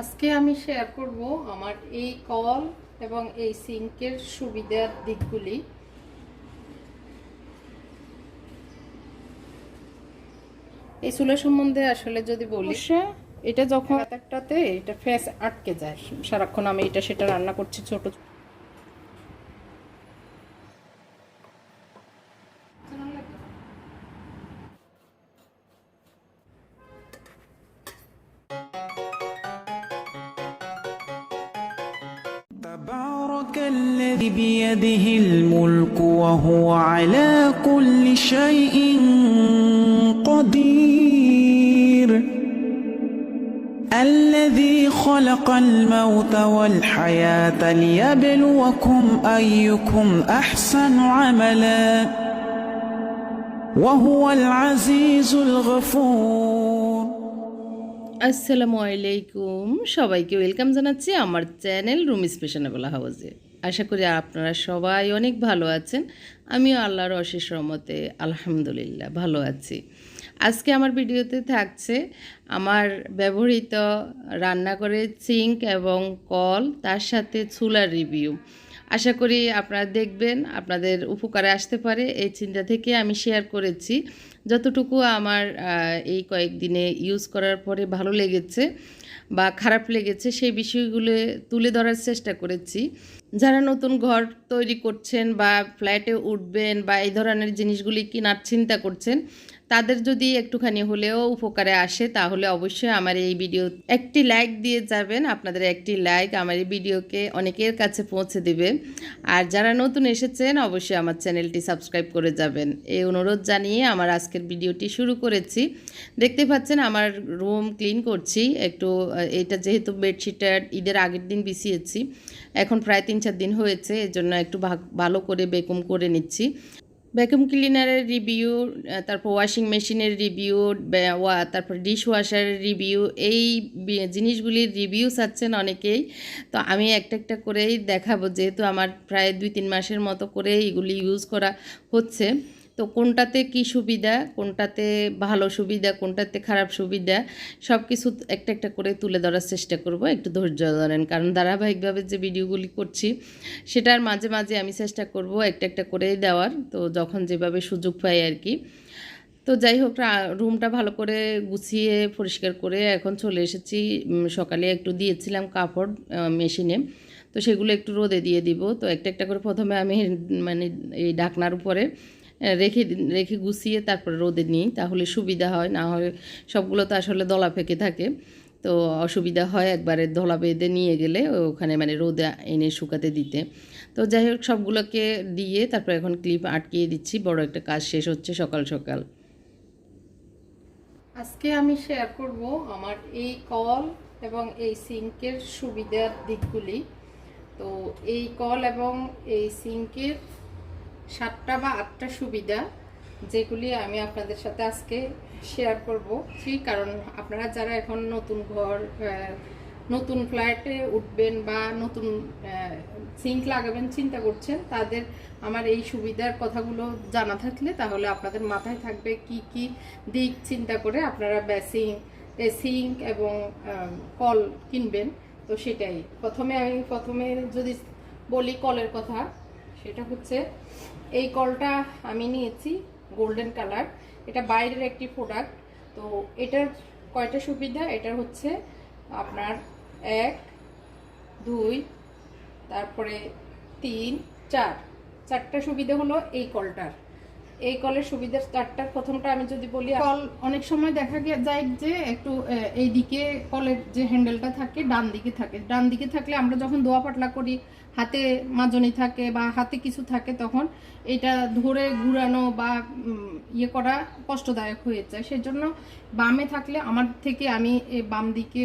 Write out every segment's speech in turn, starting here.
আজকে আমি শেয়ার করব আমার এই কল এবং এই সিঙ্কের সুবিধার দিকগুলি। এই চুলা সম্বন্ধে আসলে যদি বলি, এটা যখন একটাতে এটা ফেস আটকে যায়, সারাক্ষণ আমি এটা সেটা রান্না করছি ছোট تبارك الذي بيده الملك وهو على كل شيء قدير الذي خلق الموت والحياة ليبلوكم أيكم أحسن عملا وهو العزيز الغفور। আসসালামু আলাইকুম, সবাইকে ওয়েলকাম জানাচ্ছি আমার চ্যানেল রুমিস ফ্যাশনেবল হাউসে। আশা করি আপনারা সবাই অনেক ভালো আছেন। আমিও আল্লাহর অশেষ রহমতে আলহামদুলিল্লাহ ভালো আছি। আজকে আমার ভিডিওতে থাকছে আমার ব্যবহৃত রান্নাঘরের সিঙ্ক এবং কল, তার সাথে চুলার রিভিউ। আশা করি আপনারা দেখবেন, আপনাদের উপকারে আসতে পারে। এই চিন্তা থেকে আমি শেয়ার করেছি। যতটুকু আমার এই কয়েকদিনে ইউজ করার পরে ভালো লেগেছে বা খারাপ লেগেছে, সেই বিষয়গুলো তুলে ধরার চেষ্টা করেছি। যারা নতুন ঘর তৈরি করছেন বা ফ্ল্যাটে উঠবেন বা এই ধরনের জিনিসগুলি কেনার চিন্তা করছেন, তাদের যদি একটুখানি হলেও উপকারে আসে তাহলে অবশ্যই আমার এই ভিডিও একটি লাইক দিয়ে যাবেন। আপনাদের একটি লাইক আমার এই ভিডিওকে অনেকের কাছে পৌঁছে দেবে। আর যারা নতুন এসেছেন অবশ্যই আমার চ্যানেলটি সাবস্ক্রাইব করে যাবেন, এই অনুরোধ জানিয়ে আমার আজকের ভিডিওটি শুরু করেছি। দেখতে পাচ্ছেন আমার রুম ক্লিন করছি একটু। এটা যেহেতু বেডশিটটা ঈদের আগের দিন বিছিয়েছি, এখন প্রায় 3-4 দিন হয়েছে, এজন্য একটু ভালো করে বেকুম করে নিচ্ছি। ভ্যাকুম ক্লিনারের রিভিউ, তারপর ওয়াশিং মেশিনের রিভিউ, তারপর ডিশ ওয়াশারের রিভিউ, এই জিনিসগুলির রিভিউ চাচ্ছেন অনেকেই। তো আমি একটা একটা করেই দেখাবো, যেহেতু আমার প্রায় 2-3 মাসের মতো করে এগুলি ইউজ করা হচ্ছে। তো কোনটাতে কি সুবিধা, কোনটাতে ভালো সুবিধা, কোনটাতে খারাপ সুবিধা, সব কিছু একটা একটা করে তুলে ধরার চেষ্টা করব। একটু ধৈর্য ধরেন, কারণ ধারাবাহিকভাবে যে ভিডিওগুলি করছি সেটার মাঝে মাঝে আমি চেষ্টা করব একটা একটা করে দেওয়ার, তো যখন যেভাবে সুযোগ পাই আর কি। তো যাই হোক, রুমটা ভালো করে গুছিয়ে পরিষ্কার করে এখন চলে এসেছি। সকালে একটু দিয়েছিলাম কাপড় মেশিনে, তো সেগুলো একটু রোদে দিয়ে দিব। তো একটা একটা করে প্রথমে আমি মানে এই ঢাকনার উপরে রেখে রেখে গুছিয়ে তারপরে রোদে নিই, তাহলে সুবিধা হয়। না হয় সবগুলো তো আসলে দলা পেকে থাকে, তো অসুবিধা হয় একবারে দলা বেঁধে নিয়ে গেলে ওখানে মানে রোদে এনে শুকাতে দিতে। তো যাই হোক, সবগুলোকে দিয়ে তারপর এখন ক্লিপ আটকিয়ে দিচ্ছি। বড় একটা কাজ শেষ হচ্ছে সকাল সকাল। আজকে আমি শেয়ার করব আমার এই কল এবং এই সিঙ্কের সুবিধার দিকগুলি। তো এই কল এবং এই সিঙ্কের 7টা বা 8টা সুবিধা, যেগুলি আমি আপনাদের সাথে আজকে শেয়ার করব। ঠিক, কারণ আপনারা যারা এখন নতুন ঘর, নতুন ফ্ল্যাটে উঠবেন বা নতুন সিঙ্ক লাগাবেন চিন্তা করছেন, তাদের আমার এই সুবিধার কথাগুলো জানা থাকলে তাহলে আপনাদের মাথায় থাকবে কি কি দিক চিন্তা করে আপনারা সিঙ্ক এবং কল কিনবেন। তো সেটাই প্রথমে যদি বলি কলের কথা, সেটা হচ্ছে এই কলটা আমি নিয়েছি গোল্ডেন কালার। এটা বাইরের একটি প্রোডাক্ট। তো এটার কয়টা সুবিধা, এটার হচ্ছে আপনার 1, 2, তারপরে 3, 4টা সুবিধা হলো এই কলটার। এই কলের সুবিধার 4টার প্রথমটা আমি যদি বলি, কল অনেক সময় দেখা যায় যে একটু এই দিকে কলের যে হ্যান্ডেলটা থাকে ডান দিকে থাকে। ডান দিকে থাকলে আমরা যখন দোয়া পাটলা করি, হাতে মাজনি থাকে বা হাতে কিছু থাকে, তখন এটা ধরে ঘুরানো বা ইয়ে করা কষ্টদায়ক হয়ে যায়। সেজন্য বামে থাকলে আমি এই বাম দিকে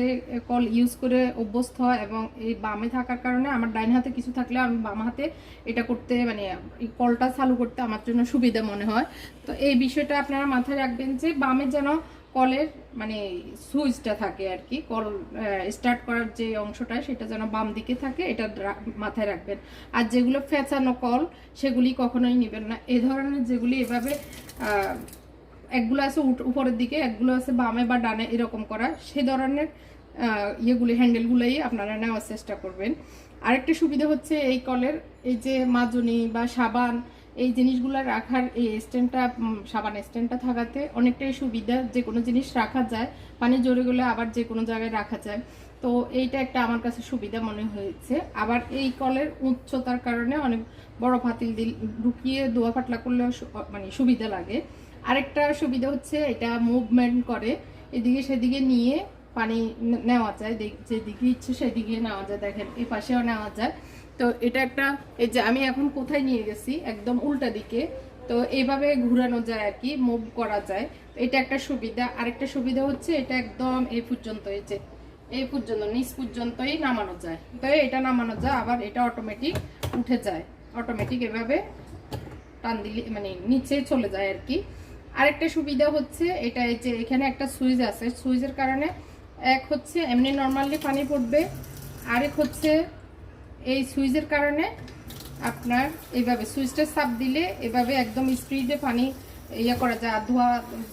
কল ইউজ করে অভ্যস্ত হয়, এবং এই বামে থাকার কারণে আমার ডাইন হাতে কিছু থাকলে আমি বাম হাতে এটা করতে, মানে এই কলটা চালু করতে আমার জন্য সুবিধা মনে হয়। তো এই বিষয়টা আপনারা মাথায় রাখবেন যে বামে যেন কলের মানে সুইচটা থাকে আর কি, কল স্টার্ট করার যে অংশটা সেটা যেন বাম দিকে থাকে, এটা মাথায় রাখবেন। আর যেগুলো ফেঁচানো কল সেগুলি কখনোই নেবেন না। এই ধরনের যেগুলি এভাবে একগুলো আছে উপরের দিকে, একগুলো আছে বামে বা ডানে এরকম করা, সে ধরনের ইয়েগুলি হ্যান্ডেলগুলোই আপনারা নেওয়ার চেষ্টা করবেন। আরেকটা সুবিধা হচ্ছে এই কলের এই যে মাজনি বা সাবান এই জিনিসগুলো রাখার এই স্ট্যান্ডটা, সাবান স্ট্যান্ডটা থাকাতে অনেকটাই সুবিধা, যে কোনো জিনিস রাখা যায়, পানি জড়ে গেলে আবার যে কোনো জায়গায় রাখা যায়। তো এইটা একটা আমার কাছে সুবিধা মনে হয়েছে। আবার এই কলের উচ্চতার কারণে অনেক বড় পাতিল ঢুকিয়ে দোয়া পাতলা করলেও মানে সুবিধা লাগে। আরেকটা সুবিধা হচ্ছে এটা মুভমেন্ট করে, এদিকে সেদিকে নিয়ে পানি নেওয়া যায়, যেদিকে ইচ্ছে সেদিকে নেওয়া যায়। দেখেন এই পাশেও নেওয়া যায়। তো এটা একটা, এই যে আমি এখন কোথায় নিয়ে গেছি একদম উল্টা দিকে, তো এইভাবে ঘুরানো যায় আর কি, মুভ করা যায়। তো এটা একটা সুবিধা। আরেকটা সুবিধা হচ্ছে এটা একদম এই পর্যন্ত, এই যে এই পর্যন্ত নিচ পর্যন্তই নামানো যায়। তো এটা নামানো যায়, আবার এটা অটোমেটিক উঠে যায়, অটোমেটিক এভাবে টান দিলে মানে নিচে চলে যায় আর কি। আরেকটা সুবিধা হচ্ছে এটা, এই যে এখানে একটা সুইচ আছে, সুইচের কারণে এক হচ্ছে এমনি নর্মালি পানি পড়বে, আরেক হচ্ছে এই সুইচের কারণে আপনার এইভাবে সুইচটা চাপ দিলে এভাবে একদম স্পিডে পানি ইয়ে করা যায়। আর ধোয়া,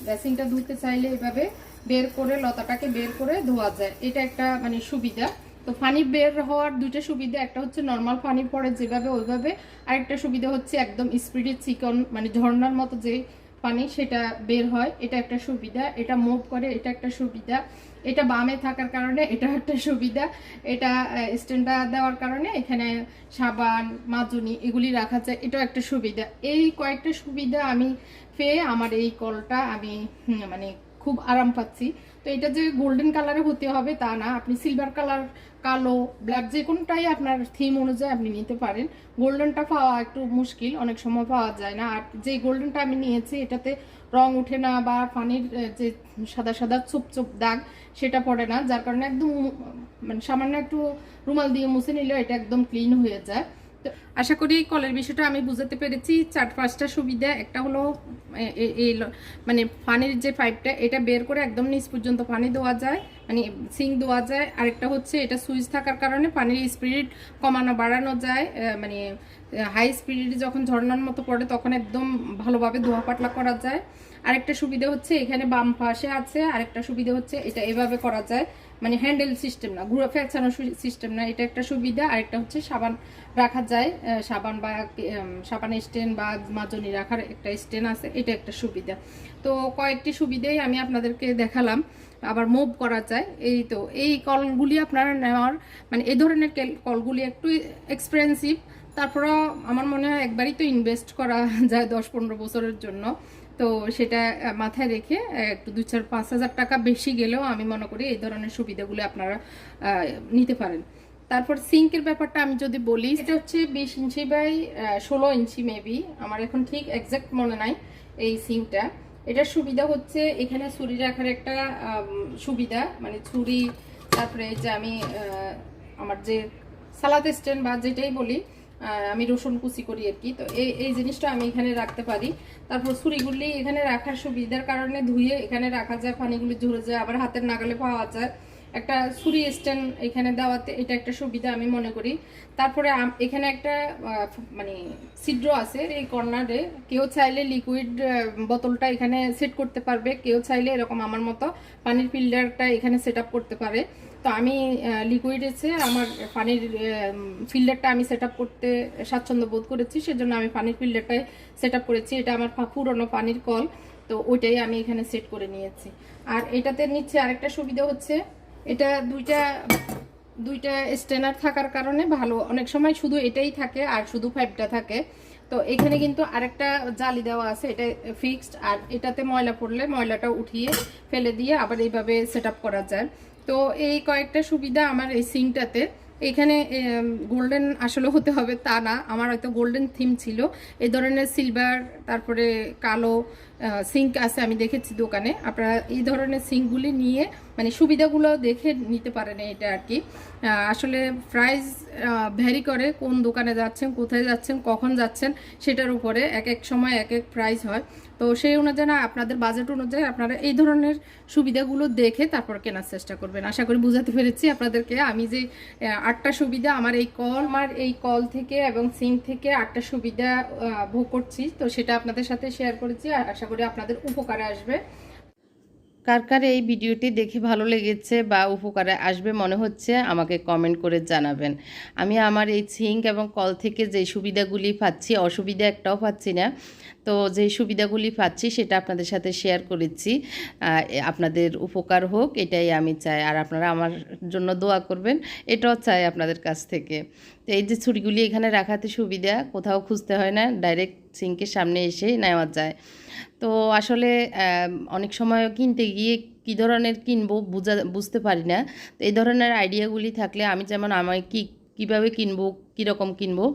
বেসিনটা ধুতে চাইলে এভাবে বের করে লতাটাকে বের করে ধোয়া যায়। এটা একটা মানে সুবিধা। তো পানি বের হওয়ার দুইটা সুবিধা, একটা হচ্ছে নর্মাল পানি পড়ে যেভাবে ওইভাবে, আরেকটা সুবিধা হচ্ছে একদম স্পিডে চিকন মানে ঝর্ণার মতো যে পানি সেটা বের হয়, এটা একটা সুবিধা। এটা মুভ করে, এটা একটা সুবিধা। এটা বামে থাকার কারণে এটা একটা সুবিধা। এটা স্ট্যান্ডটা দেওয়ার কারণে এখানে সাবান মাজনি এগুলি রাখা যায়, এটাও একটা সুবিধা। এই কয়েকটা সুবিধা আমি পেয়ে আমার এই কলটা আমি মানে খুব আরাম পাচ্ছি। তো এটা যে গোল্ডেন কালারে হতে হবে তা না, আপনি সিলভার কালার, কালো, ব্ল্যাক যে কোনটাই আপনার থিম অনুযায়ী আপনি নিতে পারেন। গোল্ডেনটা পাওয়া একটু মুশকিল, অনেক সময় পাওয়া যায় না। আর যে গোল্ডেনটা আমি নিয়েছি এটাতে রং উঠে না বা পানির যে সাদা সাদা চুপ চুপ দাগ সেটা পড়ে না, যার কারণে একদম মানে সামান্য একটু রুমাল দিয়ে মুছে নিলে এটা একদম ক্লিন হয়ে যায়। তো আশা করি কলের বিষয়টা আমি বুঝাতে পেরেছি। 4-5টা সুবিধা। একটা হলো এই মানে পানির যে পাইপটা এটা বের করে একদম নিচ পর্যন্ত পানি দেওয়া যায়, মানে সিঙ্ক দেওয়া যায়। আরেকটা হচ্ছে এটা সুইচ থাকার কারণে পানির স্পিড কমানো বাড়ানো যায়, মানে হাই স্পিডে যখন ঝর্ণার মতো পড়ে তখন একদম ভালোভাবে ধোয়া পাতলা করা যায়। আরেকটা সুবিধা হচ্ছে এখানে বাম পাশে আছে, আরেকটা সুবিধা হচ্ছে এটা এভাবে করা যায়, মানে হ্যান্ডেল সিস্টেম না, ঘুরে ফেলছানো সিস্টেম না, এটা একটা সুবিধা। আরেকটা হচ্ছে সাবান রাখা যায়, সাবান বা সাবান স্ট্যান্ড বা মাজনি রাখার একটা স্ট্যান্ড আছে, এটা একটা সুবিধা। তো কয়েকটি সুবিধাই আমি আপনাদেরকে দেখালাম। আবার মুভ করা যায়। এই তো এই কলগুলি আপনারা নেওয়ার মানে এই ধরনের কলগুলি একটু এক্সপেন্সিভ, তারপরেও আমার মনে হয় একবারই তো ইনভেস্ট করা যায় 10-15 বছরের জন্য। তো সেটা মাথায় রেখে একটু 2-4-5 হাজার টাকা বেশি গেলেও আমি মনে করি এই ধরনের সুবিধাগুলো আপনারা নিতে পারেন। তারপর সিঙ্কের ব্যাপারটা আমি যদি বলি, এটা হচ্ছে 20 ইঞ্চি বাই 16 ইঞ্চি মেবি, আমার এখন ঠিক এক্সাক্ট মনে নাই এই সিঙ্কটা। এটার সুবিধা হচ্ছে এখানে ছুরি রাখার একটা সুবিধা, মানে ছুরি, তারপরে যে আমি আমার যে সালাদ স্ট্যান্ড বা যেটাই বলি, আমি রসুন কুচি করি আর কি, তো এই জিনিসটা আমি এখানে রাখতে পারি। তারপর ছুরিগুলি এখানে রাখার সুবিধার কারণে ধুয়ে এখানে রাখা যায়, পানিগুলি ঝরে যায়, আবার হাতের নাগালে পাওয়া যায়। একটা ছুরি স্ট্যান্ড এখানে দেওয়াতে এটা একটা সুবিধা আমি মনে করি। তারপরে এখানে একটা মানে ছিদ্র আছে এই কর্নারে, কেউ চাইলে লিকুইড বোতলটা এখানে সেট করতে পারবে, কেউ চাইলে এরকম আমার মতো পানির ফিল্টারটা এখানে সেট আপ করতে পারে। তো আমি লিকুইড এসে আমার পানির ফিল্টারটা আমি সেট আপ করতে স্বাচ্ছন্দ্য বোধ করেছি, সেজন্য আমি পানির ফিল্টারটাই সেট আপ করেছি। এটা আমার পুরনো পানির কল, তো ওইটাই আমি এখানে সেট করে নিয়েছি। আর এটাতে নিচ্ছে আরেকটা সুবিধা হচ্ছে এটা দুইটা স্ট্যান্ডার থাকার কারণে ভালো, অনেক সময় শুধু এটাই থাকে আর শুধু পাইপটা থাকে। তো এখানে কিন্তু আরেকটা জালি দেওয়া আছে, এটা ফিক্সড, আর এটাতে ময়লা পড়লে ময়লাটা উঠিয়ে ফেলে দিয়ে আবার এইভাবে সেট আপ করা যায়। তো এই কয়েকটা সুবিধা আমার এই সিঙ্কটাতে। এখানে গোল্ডেন আসলে হতে হবে তা না, আমার হয়তো গোল্ডেন থিম ছিল, এই ধরনের সিলভার তারপরে কালো সিঙ্ক আছে আমি দেখেছি দোকানে। আপনারা এই ধরনের সিঙ্কগুলি নিয়ে মানে সুবিধাগুলো দেখে নিতে পারেন। এটা আর কি আসলে প্রাইস ভ্যারি করে, কোন দোকানে যাচ্ছেন, কোথায় যাচ্ছেন, কখন যাচ্ছেন, সেটার উপরে এক এক সময় এক এক প্রাইস হয়। তো সেই অনুযায়ী না আপনাদের বাজেট অনুযায়ী আপনারা এই ধরনের সুবিধাগুলো দেখে তারপর কেনার চেষ্টা করবেন। আশা করি বুঝাতে পেরেছি আপনাদেরকে। আমি যে 8টা সুবিধা আমার এই কল থেকে এবং সিঙ্ক থেকে 8টা সুবিধা ভোগ করছি, তো সেটা আপনাদের সাথে শেয়ার করেছি। আশা করি আপনাদের উপকারে আসবে। কার কার এই ভিডিওটি দেখে ভালো লেগেছে বা উপকারে আসবে মনে হচ্ছে আমাকে কমেন্ট করে জানাবেন। আমি আমার এই সিঙ্ক এবং কল থেকে যে সুবিধাগুলি পাচ্ছি, অসুবিধা একটাও পাচ্ছি না। তো যে সুবিধাগুলি পাচ্ছি সেটা আপনাদের সাথে শেয়ার করেছি। আপনাদের উপকার হোক এটাই আমি চাই, আর আপনারা আমার জন্য দোয়া করবেন এটাও চাই আপনাদের কাছ থেকে। তো এই যে ছুরিগুলি এখানে রাখাতে সুবিধা, কোথাও খুঁজতে হয় না, ডাইরেক্ট সিঙ্কের সামনে এসেই নেওয়া যায়। তো আসলে অনেক সময় কিনতে গিয়ে কী ধরনের কিনবো বুঝতে পারি না। তো এই ধরনের আইডিয়াগুলি থাকলে আমি যেমন আমায় কীভাবে কিনবো, কীরকম কিনবো,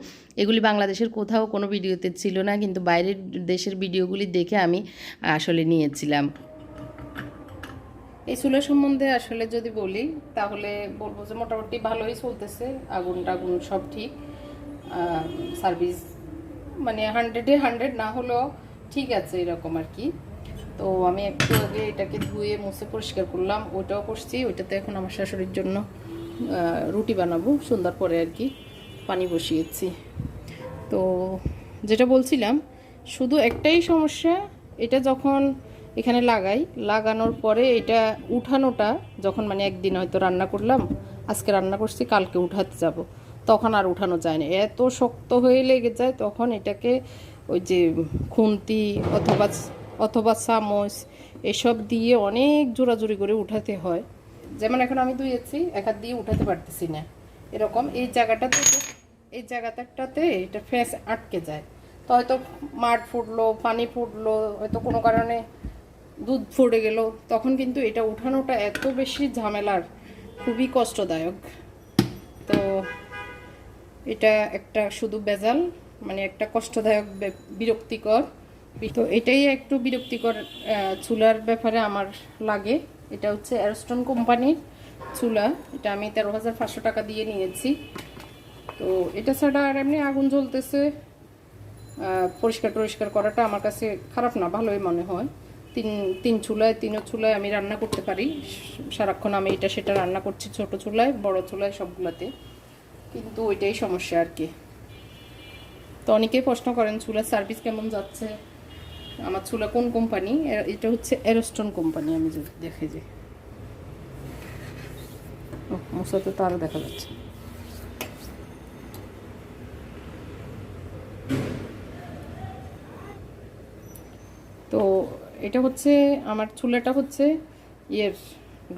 এগুলি বাংলাদেশের কোথাও কোনো ভিডিওতে ছিল না, কিন্তু বাইরের দেশের ভিডিওগুলি দেখে আমি আসলে নিয়েছিলাম। এই চুলা সম্বন্ধে আসলে যদি বলি তাহলে বলবো যে মোটামুটি ভালোই চলতেছে, আগুন টাগুন সব ঠিক, সার্ভিস মানে 100-100 না হলেও ঠিক আছে এরকম আর কি। তো আমি একটু আগে এটাকে ধুয়ে মুছে পরিষ্কার করলাম, ওইটাও করছি। ওইটাতে এখন আমার শাশুড়ির জন্য রুটি বানাবো সন্ধ্যার পরে আর কি, পানি বসিয়েছি। তো যেটা বলছিলাম, শুধু একটাই সমস্যা, এটা যখন এখানে লাগানোর পরে এটা উঠানোটা যখন মানে একদিন হয়তো রান্না করলাম, আজকে রান্না করছি কালকে উঠাতে যাব, তখন আর উঠানো যায় না, এত শক্ত হয়ে লেগে যায়। তখন এটাকে ওই যে খুন্তি অথবা চামচ এসব দিয়ে অনেক জোরাজুরি করে উঠাতে হয়। যেমন এখন আমি ধুয়েছি, এক হাত দিয়ে উঠাতে পারতেছি না, এরকম এই জায়গাটাতে এটা ফেস আটকে যায়। তো হয়তো মাঠ ফুটলো, পানি ফুটলো, হয়তো কোনো কারণে দুধ ফুটে গেল, তখন কিন্তু এটা উঠানোটা এত বেশি ঝামেলার, খুবই কষ্টদায়ক। তো এটা একটা শুধু বেজাল, মানে একটা কষ্টদায়ক, বিরক্তিকর। তো এটাই একটু বিরক্তিকর চুলার ব্যাপারে আমার লাগে। এটা হচ্ছে অ্যারস্টন কোম্পানির চুলা, এটা আমি 13,500 টাকা দিয়ে নিয়েছি। তো এটা ছাড়া আর এমনি আগুন জ্বলতেছে, পরিষ্কার করাটা আমার কাছে খারাপ না, ভালোই মনে হয়। তিন চুলায় আমি রান্না করতে পারি সারাক্ষণ, আমি এটা সেটা রান্না করছি, ছোট চুলায় বড় চুলায় সবগুলাতে, কিন্তু ওইটাই সমস্যা আর কি। তো অনেকেই প্রশ্ন করেন চুলার সার্ভিস কেমন যাচ্ছে, আমার চুলা কোন কোম্পানি, এটা হচ্ছে অ্যারস্টন কোম্পানি। আমি যদি দেখে যে মশাতে তো আরও দেখা যাচ্ছে। তো এটা হচ্ছে আমার চুলাটা হচ্ছে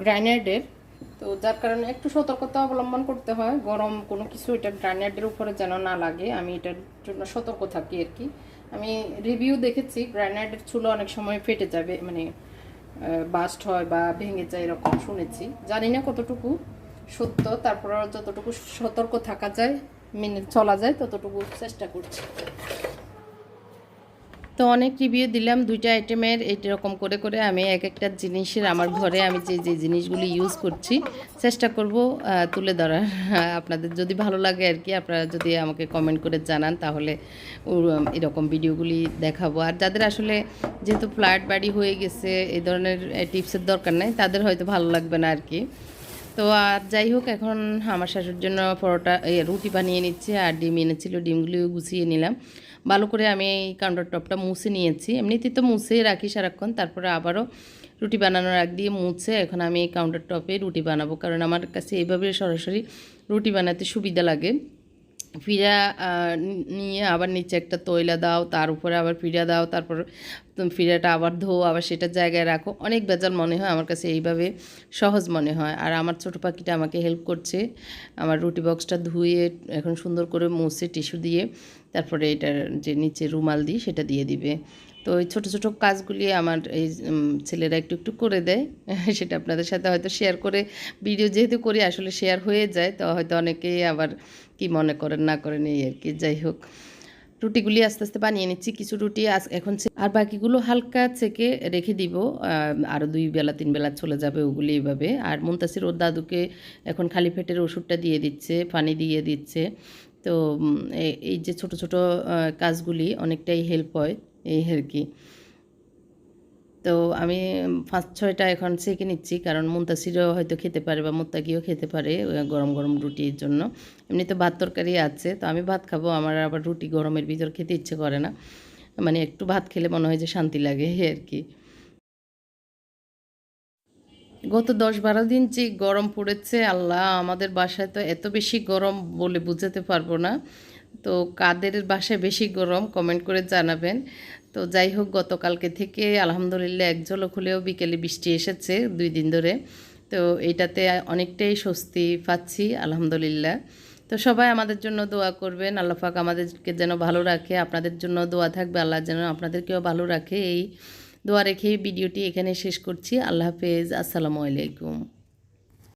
গ্রানাইটের, তো যার কারণে একটু সতর্কতা অবলম্বন করতে হয়, গরম কোনো কিছু এটা গ্রানাইটের উপরে যেন না লাগে, আমি এটার জন্য সতর্ক থাকি আর কি। আমি রিভিউ দেখেছি গ্রানাইটের চুলা অনেক সময় ফেটে যাবে, মানে বাস্ট হয় বা ভেঙে যায় এরকম শুনেছি, জানি না কতটুকু সত্য, তারপর যতটুকু সতর্ক থাকা যায় মেনে চলা যায় ততটুকু চেষ্টা করছি। তো অনেক রিভিউ দিলাম দুইটা আইটেমের, এইরকম করে করে আমি এক একটা জিনিসের আমার ঘরে আমি যে জিনিসগুলি ইউজ করছি চেষ্টা করব তুলে ধরার। আপনাদের যদি ভালো লাগে আর কি, আপনারা যদি আমাকে কমেন্ট করে জানান তাহলে এরকম ভিডিওগুলি দেখাবো। আর যাদের আসলে যেহেতু ফ্ল্যাট বাড়ি হয়ে গেছে এই ধরনের টিপসের দরকার নাই, তাদের হয়তো ভালো লাগবে না আর কি। তো আর যাই হোক, এখন আমার শাশুর জন্য রুটি বানিয়ে নিচ্ছে, আর ডিম এনেছিল, ডিমগুলিও গুছিয়ে নিলাম ভালো করে। আমি এই কাউন্টার টপটা মুছে নিয়েছি, এমনিতেই তো মুছেই রাখি সারাক্ষণ, তারপরে আবারও রুটি বানানোর আগ দিয়ে মুছে এখন আমি এই কাউন্টার টপে রুটি বানাবো, কারণ আমার কাছে এইভাবে সরাসরি রুটি বানাতে সুবিধা লাগে। ফিরা নিয়ে আবার নিচে একটা তৈলা দাও, তার উপরে আবার ফিরা দাও, তারপর ফিরাটা আবার ধো, আবার সেটা জায়গায় রাখো, অনেক বেজাল মনে হয় আমার কাছে, এইভাবে সহজ মনে হয়। আর আমার ছোটো পাখিটা আমাকে হেল্প করছে, আমার রুটি বক্সটা ধুয়ে এখন সুন্দর করে মুছে টিস্যু দিয়ে তারপরে এটার যে নিচে রুমাল দিই সেটা দিয়ে দিবে। তো এই ছোটো ছোটো কাজগুলি আমার এই ছেলেরা একটু একটু করে দেয়, সেটা আপনাদের সাথে হয়তো শেয়ার করে, ভিডিও যেহেতু করি আসলে শেয়ার হয়ে যায়, তো হয়তো অনেকেই আবার কি মনে করেন না করেন এই আর কি। যাই হোক, রুটিগুলি আস্তে আস্তে বানিয়ে নিচ্ছি, কিছু রুটি এখন আর বাকিগুলো হালকা চেকে রেখে দিব, আরও 2 বেলা 3 বেলা চলে যাবে ওগুলি এইভাবে। আর মুনতাসির ওর দাদুকে এখন খালি পেটের ওষুধটা দিয়ে দিচ্ছে, পানি দিয়ে দিচ্ছে। তো এই যে ছোট ছোট কাজগুলি অনেকটাই হেল্প হয় এই আর কি। তো আমি 5-6টা এখন সেঁকে নিচ্ছি, কারণ মুনতাসিরও হয়তো খেতে পারে বা মুত্তাকিও খেতে পারে গরম গরম রুটির জন্য। এমনিতে ভাত তরকারি আছে, তো আমি ভাত খাবো, আমার আবার রুটি গরমের ভিতর খেতে ইচ্ছে করে না, মানে একটু ভাত খেলে মনে হয় যে শান্তি লাগে আর কি। গত 10-12 দিন যে গরম পড়েছে, আল্লাহ, আমাদের বাসায় তো এত বেশি গরম বলে বোঝাতে পারবো না। তো কাদের বাসায় বেশি গরম কমেন্ট করে জানাবেন। তো যাই হোক, গতকালকে থেকে আলহামদুলিল্লাহ এক ঝলক হলেও বিকেলে বৃষ্টি এসেছে 2 দিন ধরে। তো এটাতে অনেকটাই স্বস্তি পাচ্ছি আলহামদুলিল্লাহ। তো সবাই আমাদের জন্য দোয়া করবেন, আল্লাহ পাক আমাদেরকে যেন ভালো রাখে। আপনাদের জন্য দোয়া থাকবে, আল্লাহ যেন আপনাদেরকেও ভালো রাখে। এই দোয়া রেখেই ভিডিওটি এখানে শেষ করছি। আল্লাহ হাফেজ, আসসালামু আলাইকুম।